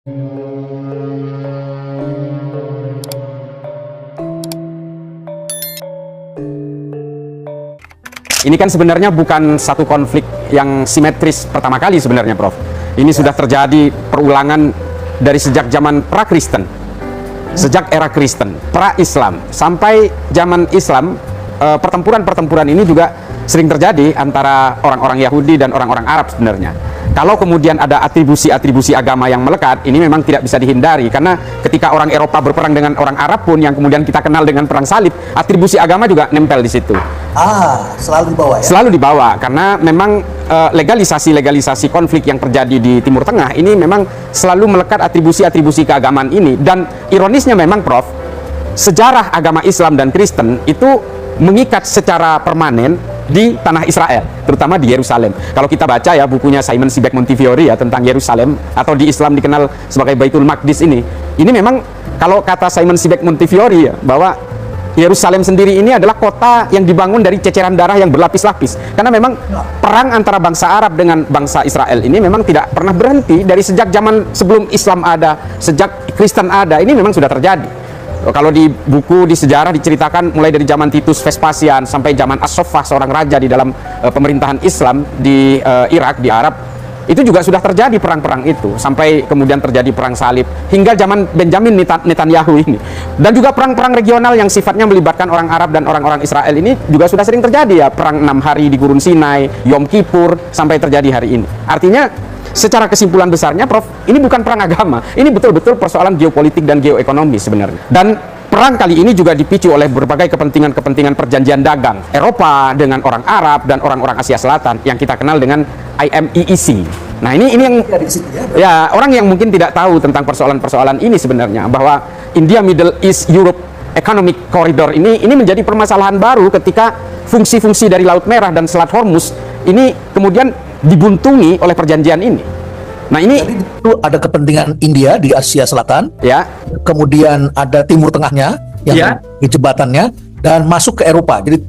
Ini kan sebenarnya bukan satu konflik yang simetris pertama kali sebenarnya, Prof. Ini sudah terjadi perulangan dari sejak zaman pra-Kristen, sejak era Kristen, pra-Islam, sampai zaman Islam. Pertempuran-pertempuran ini juga sering terjadi antara orang-orang Yahudi dan orang-orang Arab sebenarnya. Kalau kemudian ada atribusi-atribusi agama yang melekat, ini memang tidak bisa dihindari, karena ketika orang Eropa berperang dengan orang Arab pun, yang kemudian kita kenal dengan perang salib, atribusi agama juga nempel di situ. Selalu dibawa ya? Selalu dibawa, karena memang legalisasi konflik yang terjadi di Timur Tengah ini memang selalu melekat atribusi-atribusi keagamaan ini. Dan ironisnya memang, Prof, sejarah agama Islam dan Kristen itu mengikat secara permanen di tanah Israel, terutama di Yerusalem. Kalau kita baca ya bukunya Simon Sebag Montefiore ya tentang Yerusalem, atau di Islam dikenal sebagai Baitul Maqdis ini memang kalau kata Simon Sebag Montefiore ya, bahwa Yerusalem sendiri ini adalah kota yang dibangun dari ceceran darah yang berlapis-lapis, karena memang perang antara bangsa Arab dengan bangsa Israel ini memang tidak pernah berhenti dari sejak zaman sebelum Islam ada, sejak Kristen ada, ini memang sudah terjadi. Kalau di buku, di sejarah diceritakan mulai dari zaman Titus Vespasian sampai zaman As-Soffah, seorang raja di dalam pemerintahan Islam di Irak, di Arab, itu juga sudah terjadi perang-perang itu, sampai kemudian terjadi perang salib hingga zaman Benjamin Netanyahu ini. Dan juga perang-perang regional yang sifatnya melibatkan orang Arab dan orang-orang Israel ini juga sudah sering terjadi ya, perang 6 hari di Gurun Sinai, Yom Kippur, sampai terjadi hari ini. Artinya secara kesimpulan besarnya, Prof, ini bukan perang agama, ini betul-betul persoalan geopolitik dan geoekonomi sebenarnya. Dan perang kali ini juga dipicu oleh berbagai kepentingan-kepentingan perjanjian dagang Eropa dengan orang Arab dan orang-orang Asia Selatan yang kita kenal dengan IMEEC. Nah, ini yang ya orang yang mungkin tidak tahu tentang persoalan-persoalan ini sebenarnya, bahwa India Middle East Europe Economic Corridor ini menjadi permasalahan baru ketika fungsi-fungsi dari Laut Merah dan Selat Hormuz ini kemudian dibuntungi oleh perjanjian ini. Nah, ini jadi itu ada kepentingan India di Asia Selatan, ya. Kemudian ada Timur Tengahnya yang di jembatannya, dan masuk ke Eropa. Jadi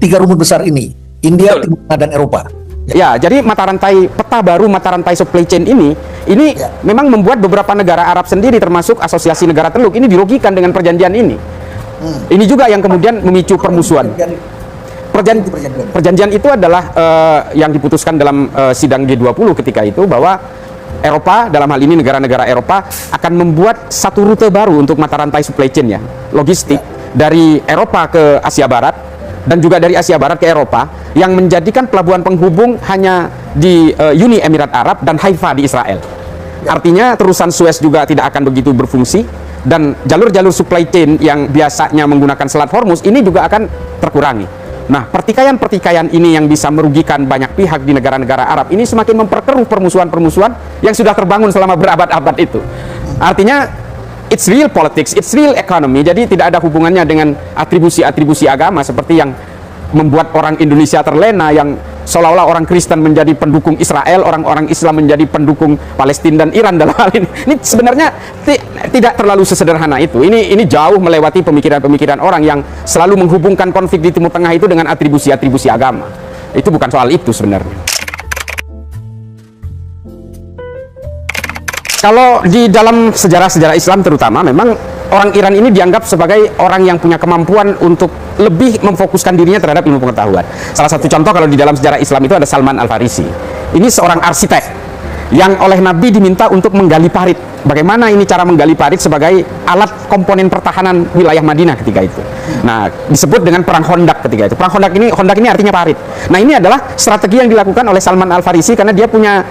tiga rumput besar ini, India, Timur Tengah, dan Eropa. Ya, jadi mata rantai peta baru, mata rantai supply chain ini memang membuat beberapa negara Arab sendiri, termasuk Asosiasi Negara Teluk, ini dirugikan dengan perjanjian ini. Ini juga yang kemudian memicu permusuhan. Perjanjian itu adalah yang diputuskan dalam sidang G20 ketika itu, bahwa Eropa, dalam hal ini negara-negara Eropa, akan membuat satu rute baru untuk mata rantai supply chain-nya, logistik, dari Eropa ke Asia Barat, dan juga dari Asia Barat ke Eropa, yang menjadikan pelabuhan penghubung hanya di Uni Emirat Arab dan Haifa di Israel. Artinya terusan Suez juga tidak akan begitu berfungsi, dan jalur-jalur supply chain yang biasanya menggunakan Selat Hormuz ini juga akan terkurangi. Nah, pertikaian-pertikaian ini yang bisa merugikan banyak pihak di negara-negara Arab ini semakin memperkeruh permusuhan-permusuhan yang sudah terbangun selama berabad-abad itu. Artinya, it's real politics, it's real economy. Jadi tidak ada hubungannya dengan atribusi-atribusi agama seperti yang membuat orang Indonesia terlena, yang seolah-olah orang Kristen menjadi pendukung Israel, orang-orang Islam menjadi pendukung Palestina dan Iran dalam hal ini. Ini sebenarnya tidak terlalu sesederhana itu. Ini jauh melewati pemikiran-pemikiran orang yang selalu menghubungkan konflik di Timur Tengah itu dengan atribusi-atribusi agama. Itu bukan soal itu sebenarnya. Kalau di dalam sejarah-sejarah Islam terutama, memang orang Iran ini dianggap sebagai orang yang punya kemampuan untuk lebih memfokuskan dirinya terhadap ilmu pengetahuan. Salah satu contoh kalau di dalam sejarah Islam itu ada Salman Al-Farisi. Ini seorang arsitek yang oleh Nabi diminta untuk menggali parit. Bagaimana ini cara menggali parit sebagai alat komponen pertahanan wilayah Madinah ketika itu. Nah, disebut dengan perang Khandaq ketika itu. Perang Khandaq ini artinya parit. Nah, ini adalah strategi yang dilakukan oleh Salman Al-Farisi karena dia punya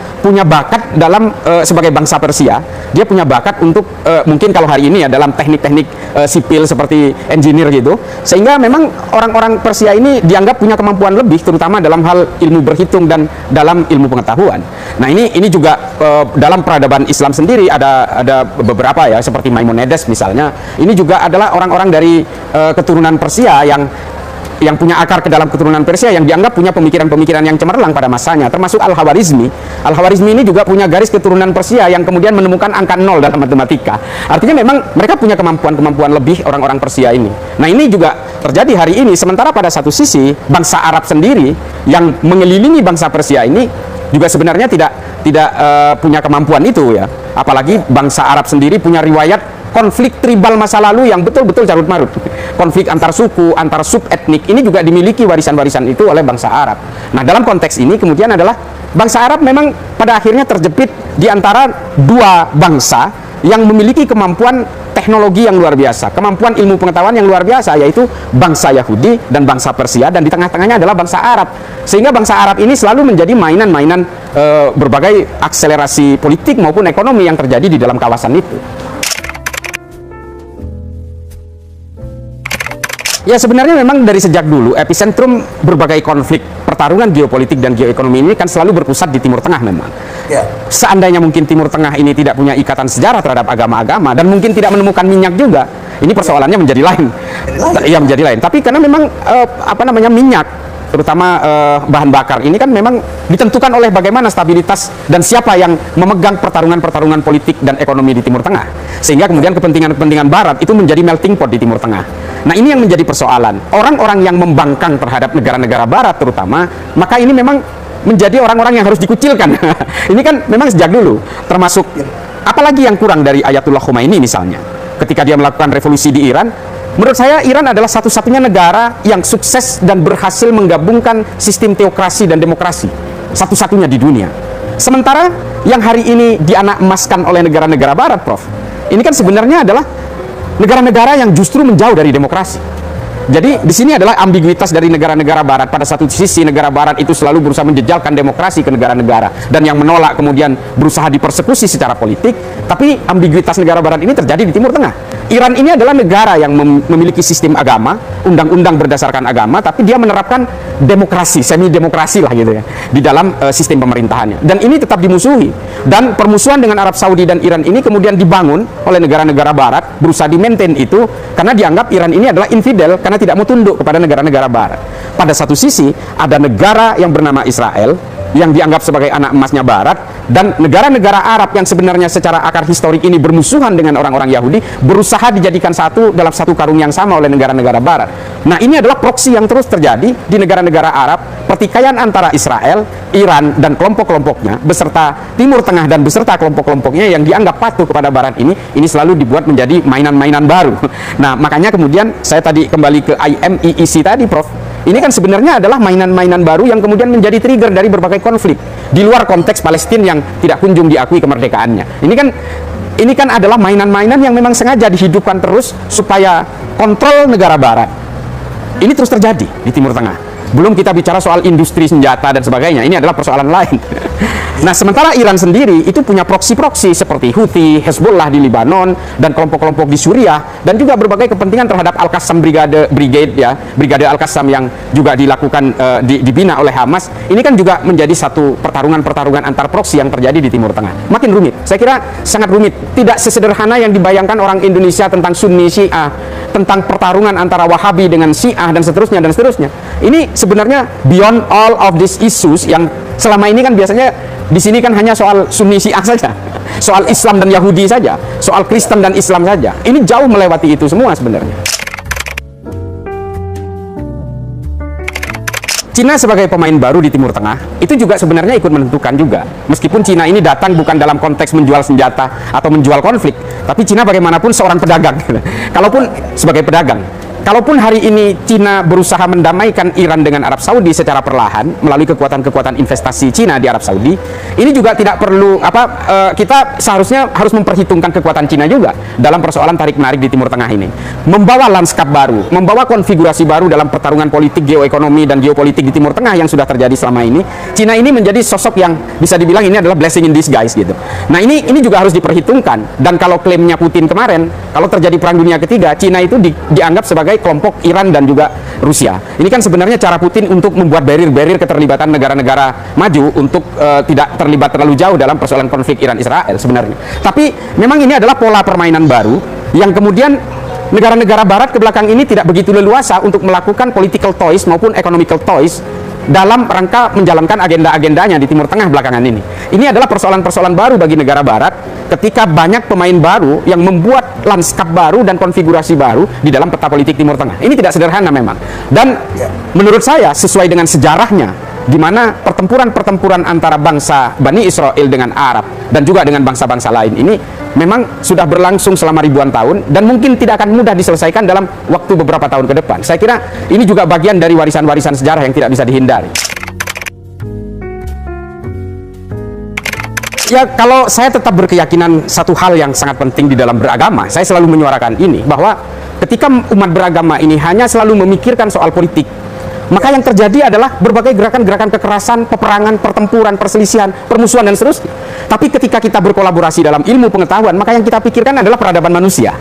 bakat dalam sebagai bangsa Persia. Dia punya bakat untuk mungkin kalau hari ini ya dalam teknik-teknik sipil seperti engineer gitu. Sehingga memang orang-orang Persia ini dianggap punya kemampuan lebih, terutama dalam hal ilmu berhitung dan dalam ilmu pengetahuan. Nah, ini juga dalam peradaban Islam sendiri ada beberapa ya, seperti Maimonides misalnya. Ini juga adalah orang-orang dari keturunan Persia yang punya akar ke dalam keturunan Persia, yang dianggap punya pemikiran-pemikiran yang cemerlang pada masanya, termasuk Al-Khawarizmi. Al-Khawarizmi ini juga punya garis keturunan Persia yang kemudian menemukan angka 0 dalam matematika. Artinya memang mereka punya kemampuan-kemampuan lebih, orang-orang Persia ini. Nah, ini juga terjadi hari ini, sementara pada satu sisi bangsa Arab sendiri yang mengelilingi bangsa Persia ini juga sebenarnya tidak punya kemampuan itu ya. Apalagi bangsa Arab sendiri punya riwayat konflik tribal masa lalu yang betul-betul carut marut. Konflik antar suku, antar sub etnik ini juga dimiliki warisan-warisan itu oleh bangsa Arab. Nah, dalam konteks ini kemudian adalah bangsa Arab memang pada akhirnya terjepit di antara dua bangsa yang memiliki kemampuan teknologi yang luar biasa, kemampuan ilmu pengetahuan yang luar biasa, yaitu bangsa Yahudi dan bangsa Persia, dan di tengah-tengahnya adalah bangsa Arab. Sehingga bangsa Arab ini selalu menjadi mainan-mainan berbagai akselerasi politik maupun ekonomi yang terjadi di dalam kawasan itu. Ya, sebenarnya memang dari sejak dulu epicentrum berbagai konflik pertarungan geopolitik dan geoekonomi ini kan selalu berpusat di Timur Tengah memang. Ya. Seandainya mungkin Timur Tengah ini tidak punya ikatan sejarah terhadap agama-agama dan mungkin tidak menemukan minyak juga, ini persoalannya menjadi lain. Iya, menjadi lain. Tapi karena memang minyak, terutama bahan bakar ini kan memang ditentukan oleh bagaimana stabilitas dan siapa yang memegang pertarungan-pertarungan politik dan ekonomi di Timur Tengah, sehingga kemudian kepentingan-kepentingan Barat itu menjadi melting pot di Timur Tengah. Nah, ini yang menjadi persoalan. Orang-orang yang membangkang terhadap negara-negara Barat terutama, maka ini memang menjadi orang-orang yang harus dikucilkan. Ini kan memang sejak dulu, termasuk apalagi yang kurang dari Ayatullah Khomeini misalnya, ketika dia melakukan revolusi di Iran. Menurut saya Iran adalah satu-satunya negara yang sukses dan berhasil menggabungkan sistem teokrasi dan demokrasi, satu-satunya di dunia. Sementara yang hari ini dianak emaskan oleh negara-negara Barat, Prof, ini kan sebenarnya adalah negara-negara yang justru menjauh dari demokrasi. Jadi di sini adalah ambiguitas dari negara-negara Barat. Pada satu sisi negara Barat itu selalu berusaha menjejalkan demokrasi ke negara-negara dan yang menolak kemudian berusaha dipersekusi secara politik. Tapi ambiguitas negara Barat ini terjadi di Timur Tengah. Iran ini adalah negara yang memiliki sistem agama, undang-undang berdasarkan agama, tapi dia menerapkan demokrasi, semi demokrasi lah gitu ya, di dalam sistem pemerintahannya. Dan ini tetap dimusuhi. Dan permusuhan dengan Arab Saudi dan Iran ini kemudian dibangun oleh negara-negara Barat, berusaha di-maintain itu karena dianggap Iran ini adalah infidel karena tidak mau tunduk kepada negara-negara Barat. Pada satu sisi ada negara yang bernama Israel yang dianggap sebagai anak emasnya Barat, dan negara-negara Arab yang sebenarnya secara akar historik ini bermusuhan dengan orang-orang Yahudi berusaha dijadikan satu dalam satu karung yang sama oleh negara-negara Barat. Nah, ini adalah proksi yang terus terjadi di negara-negara Arab, pertikaian antara Israel, Iran, dan kelompok-kelompoknya beserta Timur Tengah dan beserta kelompok-kelompoknya yang dianggap patuh kepada Barat ini selalu dibuat menjadi mainan-mainan baru. Nah, makanya kemudian saya tadi kembali ke IMEEC tadi, Prof. Ini kan sebenarnya adalah mainan-mainan baru yang kemudian menjadi trigger dari berbagai konflik di luar konteks Palestina yang tidak kunjung diakui kemerdekaannya. Ini kan adalah mainan-mainan yang memang sengaja dihidupkan terus supaya kontrol negara Barat ini terus terjadi di Timur Tengah. Belum kita bicara soal industri senjata dan sebagainya, ini adalah persoalan lain. Nah, sementara Iran sendiri itu punya proksi-proksi seperti Houthi, Hezbollah di Lebanon, dan kelompok-kelompok di Suriah, dan juga berbagai kepentingan terhadap Al-Qassam Brigade Al-Qassam yang juga dilakukan, dibina oleh Hamas. Ini kan juga menjadi satu pertarungan-pertarungan antar proksi yang terjadi di Timur Tengah. Makin rumit, saya kira sangat rumit. Tidak sesederhana yang dibayangkan orang Indonesia tentang Sunni Syiah, tentang pertarungan antara Wahabi dengan Syiah, dan seterusnya, dan seterusnya. Ini sebenarnya beyond all of these issues yang selama ini kan biasanya di sini kan hanya soal Sunni Syiah saja, soal Islam dan Yahudi saja, soal Kristen dan Islam saja. Ini jauh melewati itu semua sebenarnya. Cina sebagai pemain baru di Timur Tengah itu juga sebenarnya ikut menentukan juga. Meskipun Cina ini datang bukan dalam konteks menjual senjata atau menjual konflik, tapi Cina bagaimanapun seorang pedagang. Kalaupun sebagai pedagang, kalaupun hari ini Cina berusaha mendamaikan Iran dengan Arab Saudi secara perlahan melalui kekuatan-kekuatan investasi Cina di Arab Saudi, ini juga tidak perlu kita seharusnya harus memperhitungkan kekuatan Cina juga dalam persoalan tarik-menarik di Timur Tengah ini. Membawa lanskap baru, membawa konfigurasi baru dalam pertarungan politik, geoekonomi, dan geopolitik di Timur Tengah yang sudah terjadi selama ini. Cina ini menjadi sosok yang bisa dibilang ini adalah blessing in disguise gitu. Nah, ini juga harus diperhitungkan. Dan kalau klaimnya Putin kemarin, kalau terjadi perang dunia ketiga, Cina itu dianggap sebagai kelompok Iran dan juga Rusia. Ini kan sebenarnya cara Putin untuk membuat barrier-barrier keterlibatan negara-negara maju untuk tidak terlibat terlalu jauh dalam persoalan konflik Iran-Israel sebenarnya. Tapi memang ini adalah pola permainan baru yang kemudian negara-negara Barat ke belakang ini tidak begitu leluasa untuk melakukan political toys maupun economical toys dalam rangka menjalankan agenda-agendanya di Timur Tengah belakangan ini. Ini adalah persoalan-persoalan baru bagi negara Barat ketika banyak pemain baru yang membuat lanskap baru dan konfigurasi baru di dalam peta politik Timur Tengah. Ini tidak sederhana memang. Dan menurut saya sesuai dengan sejarahnya di mana pertempuran-pertempuran antara bangsa Bani Israel dengan Arab dan juga dengan bangsa-bangsa lain ini memang sudah berlangsung selama ribuan tahun dan mungkin tidak akan mudah diselesaikan dalam waktu beberapa tahun ke depan. Saya kira ini juga bagian dari warisan-warisan sejarah yang tidak bisa dihindari. Ya, kalau saya tetap berkeyakinan satu hal yang sangat penting di dalam beragama, saya selalu menyuarakan ini, bahwa ketika umat beragama ini hanya selalu memikirkan soal politik, maka yang terjadi adalah berbagai gerakan-gerakan kekerasan, peperangan, pertempuran, perselisihan, permusuhan, dan seterusnya. Tapi ketika kita berkolaborasi dalam ilmu pengetahuan, maka yang kita pikirkan adalah peradaban manusia.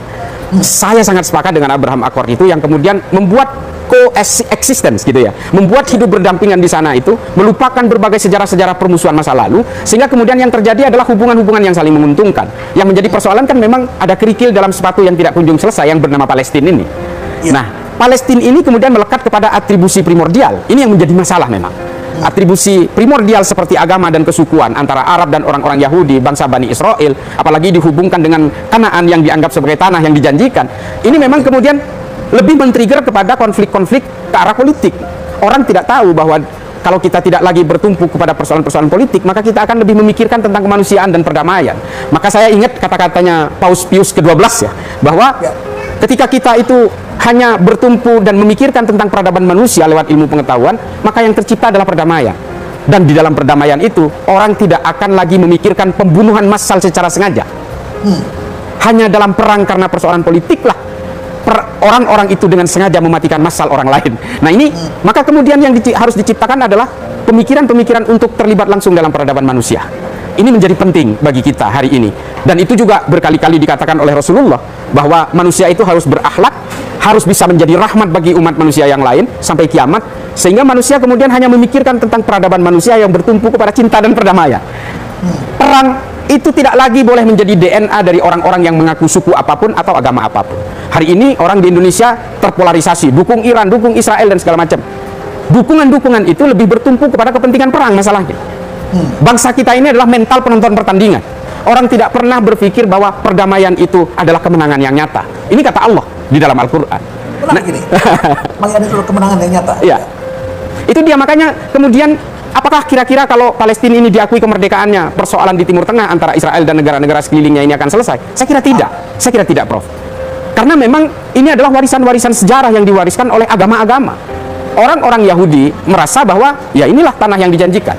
Saya sangat sepakat dengan Abraham Accord itu, yang kemudian membuat coexistence gitu ya, membuat hidup berdampingan di sana itu, melupakan berbagai sejarah-sejarah permusuhan masa lalu, sehingga kemudian yang terjadi adalah hubungan-hubungan yang saling menguntungkan. Yang menjadi persoalan kan memang ada kerikil dalam sepatu yang tidak kunjung selesai, yang bernama Palestina ini. Nah, Palestina ini kemudian melekat kepada atribusi primordial. Ini yang menjadi masalah memang. Atribusi primordial seperti agama dan kesukuan antara Arab dan orang-orang Yahudi, bangsa Bani Israel, apalagi dihubungkan dengan Kanaan yang dianggap sebagai tanah yang dijanjikan. Ini memang kemudian lebih men-trigger kepada konflik-konflik ke arah politik. Orang tidak tahu bahwa kalau kita tidak lagi bertumpu kepada persoalan-persoalan politik, maka kita akan lebih memikirkan tentang kemanusiaan dan perdamaian. Maka saya ingat kata-katanya Paus Pius ke-12 ya, bahwa ketika kita itu hanya bertumpu dan memikirkan tentang peradaban manusia lewat ilmu pengetahuan, maka yang tercipta adalah perdamaian. Dan di dalam perdamaian itu, orang tidak akan lagi memikirkan pembunuhan massal secara sengaja. Hanya dalam perang karena persoalan politik lah orang-orang itu dengan sengaja mematikan massal orang lain. Nah ini, maka kemudian yang harus diciptakan adalah pemikiran-pemikiran untuk terlibat langsung dalam peradaban manusia. Ini menjadi penting bagi kita hari ini. Dan itu juga berkali-kali dikatakan oleh Rasulullah, bahwa manusia itu harus berakhlak, harus bisa menjadi rahmat bagi umat manusia yang lain sampai kiamat, sehingga manusia kemudian hanya memikirkan tentang peradaban manusia yang bertumpu kepada cinta dan perdamaian. Perang itu tidak lagi boleh menjadi DNA dari orang-orang yang mengaku suku apapun atau agama apapun. Hari ini orang di Indonesia terpolarisasi, dukung Iran, dukung Israel, dan segala macam. Dukungan-dukungan itu lebih bertumpu kepada kepentingan perang masalahnya. Bangsa kita ini adalah mental penonton pertandingan. Orang tidak pernah berpikir bahwa perdamaian itu adalah kemenangan yang nyata. Ini kata Allah di dalam Al-Quran. Nah, gini, itu kemenangan yang nyata. Iya. Itu dia, makanya kemudian apakah kira-kira kalau Palestina ini diakui kemerdekaannya, persoalan di Timur Tengah antara Israel dan negara-negara sekelilingnya ini akan selesai? Saya kira tidak. Saya kira tidak, Prof. Karena memang ini adalah warisan-warisan sejarah yang diwariskan oleh agama-agama. Orang-orang Yahudi merasa bahwa ya inilah tanah yang dijanjikan.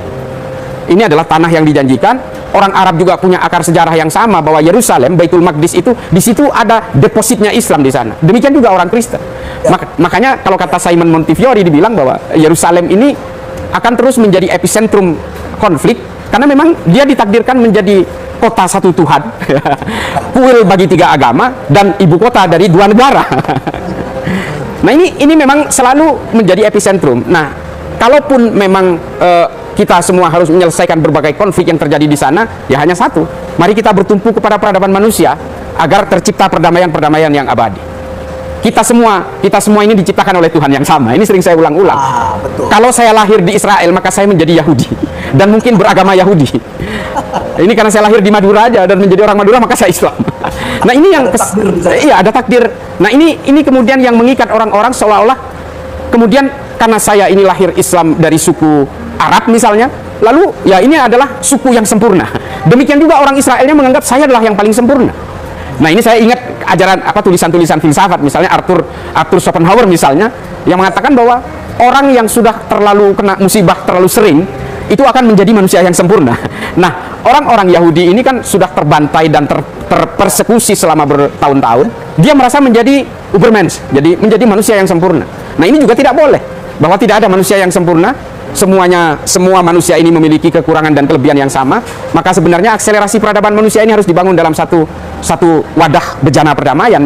Ini adalah tanah yang dijanjikan. Orang Arab juga punya akar sejarah yang sama, bahwa Yerusalem, Baitul Maqdis itu, di situ ada depositnya Islam di sana. Demikian juga orang Kristen. Makanya kalau kata Simon Montefiore dibilang bahwa Yerusalem ini akan terus menjadi epicentrum konflik, karena memang dia ditakdirkan menjadi kota satu Tuhan, kuil bagi tiga agama, dan ibu kota dari dua negara. Nah ini memang selalu menjadi epicentrum. Nah, kalaupun memang kita semua harus menyelesaikan berbagai konflik yang terjadi di sana, ya hanya satu, mari kita bertumpu kepada peradaban manusia agar tercipta perdamaian-perdamaian yang abadi. Kita semua ini diciptakan oleh Tuhan yang sama. Ini sering saya ulang-ulang. Betul. Kalau saya lahir di Israel, maka saya menjadi Yahudi dan mungkin beragama Yahudi. Ini karena saya lahir di Madura aja dan menjadi orang Madura, maka saya Islam. Nah ini yang iya, ada takdir. Nah ini kemudian yang mengikat orang-orang, seolah-olah kemudian karena saya ini lahir Islam dari suku Arab misalnya, lalu ya ini adalah suku yang sempurna. Demikian juga orang Israelnya menganggap saya adalah yang paling sempurna. Nah ini saya ingat ajaran tulisan-tulisan filsafat, misalnya Arthur Schopenhauer misalnya, yang mengatakan bahwa orang yang sudah terlalu kena musibah terlalu sering itu akan menjadi manusia yang sempurna. Nah orang-orang Yahudi ini kan sudah terbantai dan terpersekusi selama bertahun-tahun. Dia merasa menjadi Ubermensch, jadi menjadi manusia yang sempurna. Nah ini juga tidak boleh, bahwa tidak ada manusia yang sempurna. Semua manusia ini memiliki kekurangan dan kelebihan yang sama. Maka sebenarnya akselerasi peradaban manusia ini harus dibangun dalam satu wadah bejana perdamaian.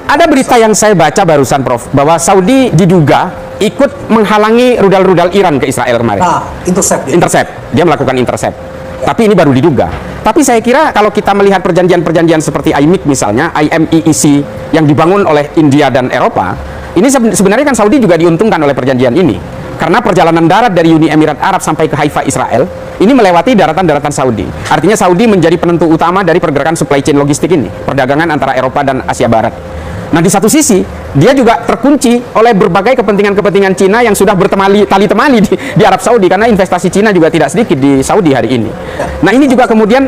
Ada berita yang saya baca barusan, Prof, bahwa Saudi diduga ikut menghalangi rudal-rudal Iran ke Israel kemarin. Intercept. Dia melakukan intercept. Tapi ini baru diduga. Tapi saya kira kalau kita melihat perjanjian-perjanjian seperti IMEC misalnya, IMEC yang dibangun oleh India dan Eropa, ini sebenarnya kan Saudi juga diuntungkan oleh perjanjian ini. Karena perjalanan darat dari Uni Emirat Arab sampai ke Haifa, Israel, ini melewati daratan-daratan Saudi. Artinya Saudi menjadi penentu utama dari pergerakan supply chain logistik ini, perdagangan antara Eropa dan Asia Barat. Nah, di satu sisi dia juga terkunci oleh berbagai kepentingan-kepentingan Cina yang sudah tali temali di Arab Saudi, karena investasi Cina juga tidak sedikit di Saudi hari ini. Nah, ini juga kemudian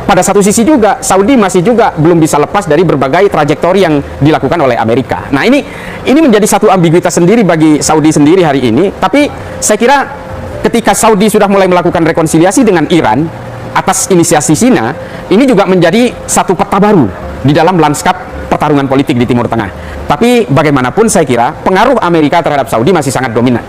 pada satu sisi juga Saudi masih juga belum bisa lepas dari berbagai trajektori yang dilakukan oleh Amerika. Nah, ini menjadi satu ambiguitas sendiri bagi Saudi sendiri hari ini. Tapi saya kira ketika Saudi sudah mulai melakukan rekonsiliasi dengan Iran atas inisiasi Cina, ini juga menjadi satu peta baru di dalam lanskap pertarungan politik di Timur Tengah. Tapi bagaimanapun saya kira pengaruh Amerika terhadap Saudi masih sangat dominan.